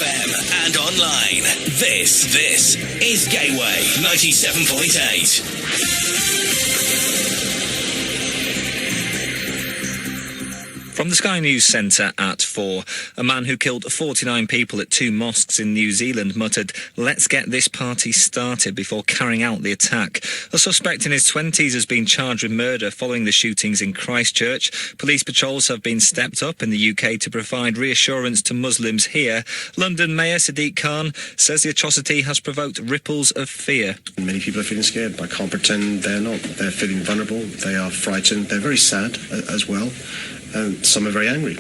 FM and online. This is Gateway 97.8. From the Sky News Centre at 4, a man who killed 49 people at 2 mosques in New Zealand muttered, "Let's get this party started," before carrying out the attack. A suspect in his 20s has been charged with murder following the shootings in Christchurch. Police patrols have been stepped up in the UK to provide reassurance to Muslims here. London Mayor Sadiq Khan says the atrocity has provoked ripples of fear. Many people are feeling scared, but I can't pretend they're not. They're feeling vulnerable, they are frightened, they're very sad as well. And some are very angry.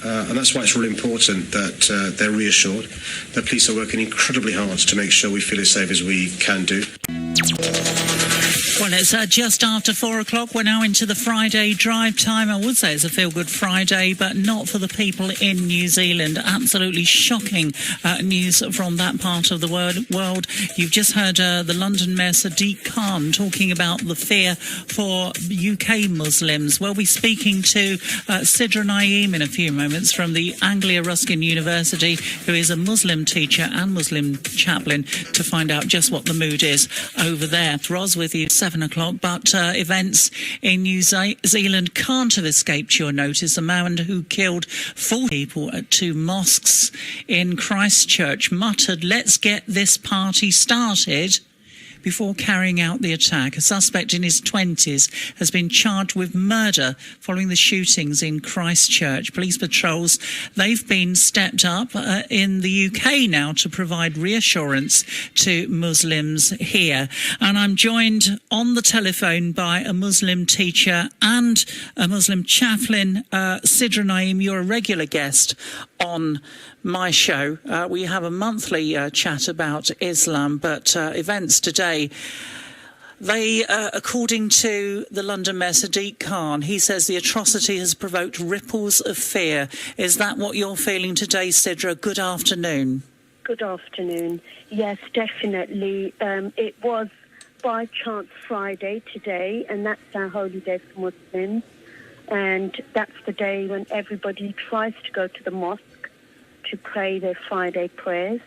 And that's why it's really important that they're reassured. The police are working incredibly hard to make sure we feel as safe as we can do. Well, it's just after 4 o'clock. We're now into the Friday drive time. I would say it's a feel-good Friday, but not for the people in New Zealand. Absolutely shocking news from that part of the world. You've just heard the London Mayor Sadiq Khan talking about the fear for UK Muslims. We'll be speaking to Sidra Naeem in a few moments from the Anglia Ruskin University, who is a Muslim teacher and Muslim chaplain, to find out just what the mood is over there. Ros with you, 7 o'clock, but events in New Zealand can't have escaped your notice. A man who killed 4 people at 2 mosques in Christchurch muttered, "Let's get this party started," before carrying out the attack. A suspect in his 20s has been charged with murder following the shootings in Christchurch. Police patrols, they've been stepped up in the UK now to provide reassurance to Muslims here. And I'm joined on the telephone by a Muslim teacher and a Muslim chaplain, Sidra Naeem. You're a regular guest on my show. We have a monthly chat about Islam, but events today, they, according to the London Mayor Sadiq Khan, he says the atrocity has provoked ripples of fear. Is that what you're feeling today, Sidra? Good afternoon. Good afternoon. Yes, definitely. It was by chance Friday today, and that's our holy day for Muslims. And that's the day when everybody tries to go to the mosque to pray their Friday prayers.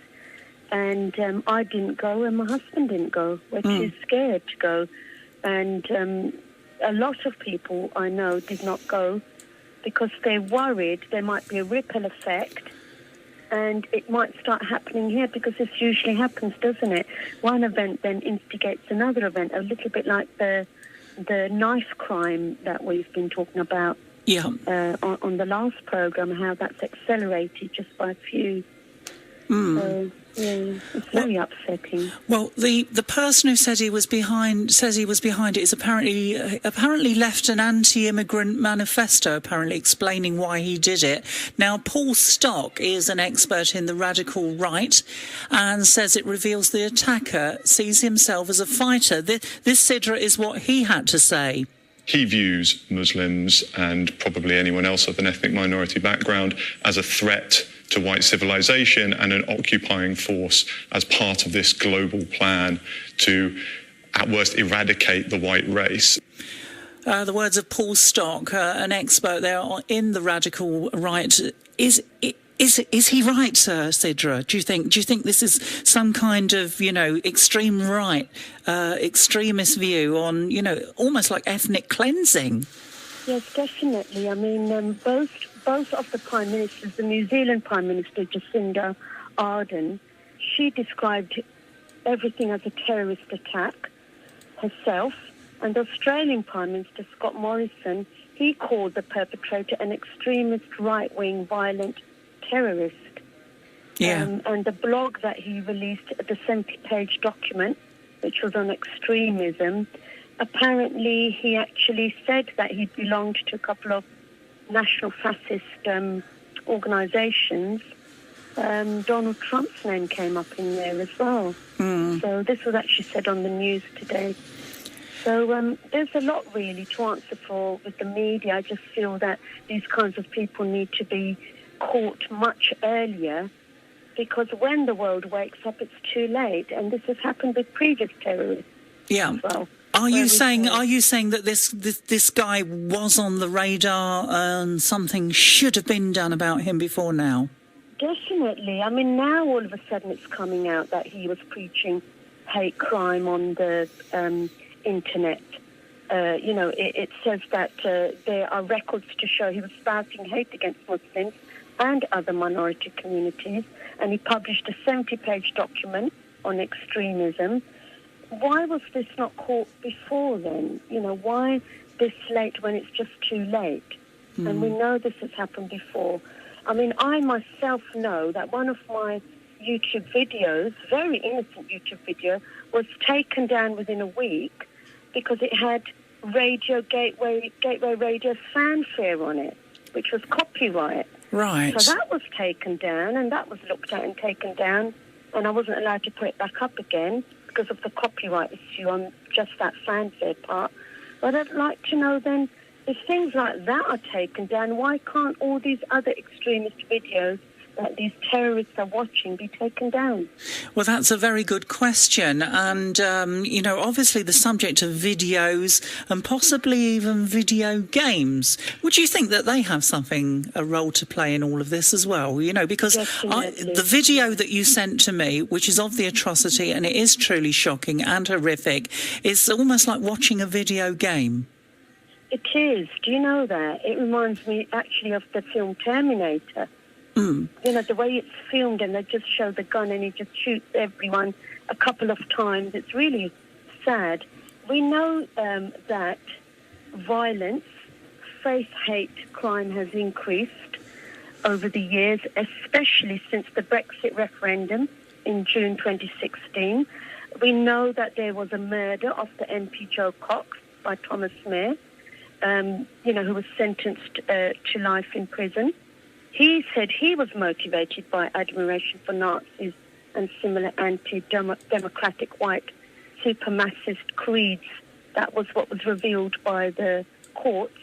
And I didn't go, and my husband didn't go. We're too scared to go. And a lot of people I know did not go because they're worried there might be a ripple effect and it might start happening here, because this usually happens, doesn't it? One event then instigates another event, a little bit like the knife crime that we've been talking about on the last programme, how that's accelerated just by a few. So, yeah, it's very upsetting. Well, the person who says he was behind it is apparently left an anti-immigrant manifesto, apparently explaining why he did it. Now, Paul Stock is an expert in the radical right and says it reveals the attacker sees himself as a fighter. This, Sidra, is what he had to say. He views Muslims and probably anyone else of an ethnic minority background as a threat to white civilization and an occupying force as part of this global plan to, at worst, eradicate the white race. The words of Paul Stock, an expert there in the radical right. Is he right, Sidra? Do you think this is some kind of, extreme right, extremist view on, almost like ethnic cleansing? Yes, definitely. I mean, both of the Prime Ministers, the New Zealand Prime Minister, Jacinda Ardern, she described everything as a terrorist attack herself, and the Australian Prime Minister, Scott Morrison, he called the perpetrator an extremist, right-wing, violent terrorist. Yeah. And the blog that he released, the 70-page document, which was on extremism, apparently he actually said that he belonged to a couple of national fascist organisations. Donald Trump's name came up in there as well. So this was actually said on the news today. So there's a lot really to answer for with the media. I just feel that these kinds of people need to be caught much earlier, because when the world wakes up, it's too late. And this has happened with previous terrorists as well. Are you saying that this guy was on the radar and something should have been done about him before now? Definitely. I mean, now all of a sudden it's coming out that he was preaching hate crime on the internet. It says that there are records to show he was spouting hate against Muslims and other minority communities, and he published a 70-page document on extremism. Why was this not caught before then? Why this late when it's just too late? And we know this has happened before. I mean, I myself know that one of my YouTube videos, very innocent YouTube video, was taken down within a week because it had Gateway Radio fanfare on it, which was copyright. Right. So that was taken down, and that was looked at and taken down, and I wasn't allowed to put it back up again because of the copyright issue on just that fanfare part. But I'd like to know then, if things like that are taken down, why can't all these other extremist videos that these terrorists are watching be taken down? Well, that's a very good question. And, obviously the subject of videos and possibly even video games. Would you think that they have a role to play in all of this as well? Because the video that you sent to me, which is of the atrocity, and it is truly shocking and horrific, is almost like watching a video game. It is. Do you know that? It reminds me actually of the film Terminator. The way it's filmed, and they just show the gun and he just shoots everyone a couple of times. It's really sad. We know that violence, faith hate crime has increased over the years, especially since the Brexit referendum in June 2016. We know that there was a murder of the MP Joe Cox by Thomas Mair, who was sentenced to life in prison. He said he was motivated by admiration for Nazis and similar anti-democratic white supremacist creeds. That was what was revealed by the courts.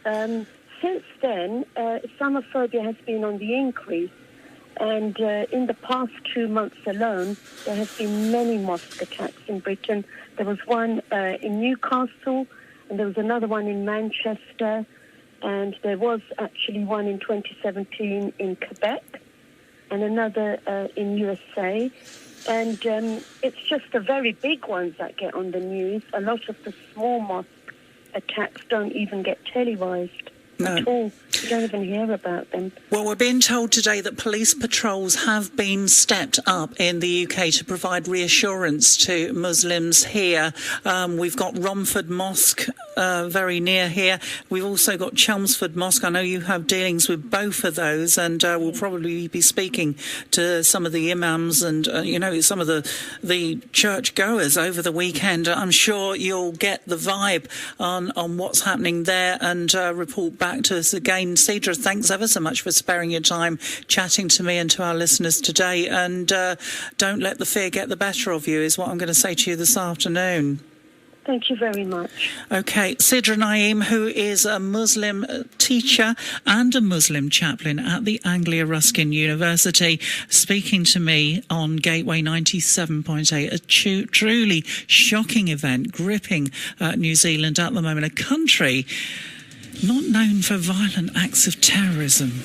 Since then, Islamophobia has been on the increase, and in the past 2 months alone, there have been many mosque attacks in Britain. There was one in Newcastle, and there was another one in Manchester, and there was actually one in 2017 in Quebec, and another in USA. And it's just the very big ones that get on the news. A lot of the small mosque attacks don't even get televised at all. You don't even hear about them. Well, we're being told today that police patrols have been stepped up in the UK to provide reassurance to Muslims here. We've got Romford Mosque very near here. We've also got Chelmsford Mosque. I know you have dealings with both of those, and we'll probably be speaking to some of the imams and, some of the church goers over the weekend. I'm sure you'll get the vibe on what's happening there and report back to us again. Sidra, thanks ever so much for sparing your time chatting to me and to our listeners today. And don't let the fear get the better of you is what I'm going to say to you this afternoon. Thank you very much. OK, Sidra Naeem, who is a Muslim teacher and a Muslim chaplain at the Anglia Ruskin University, speaking to me on Gateway 97.8, a truly shocking event gripping New Zealand at the moment, a country not known for violent acts of terrorism.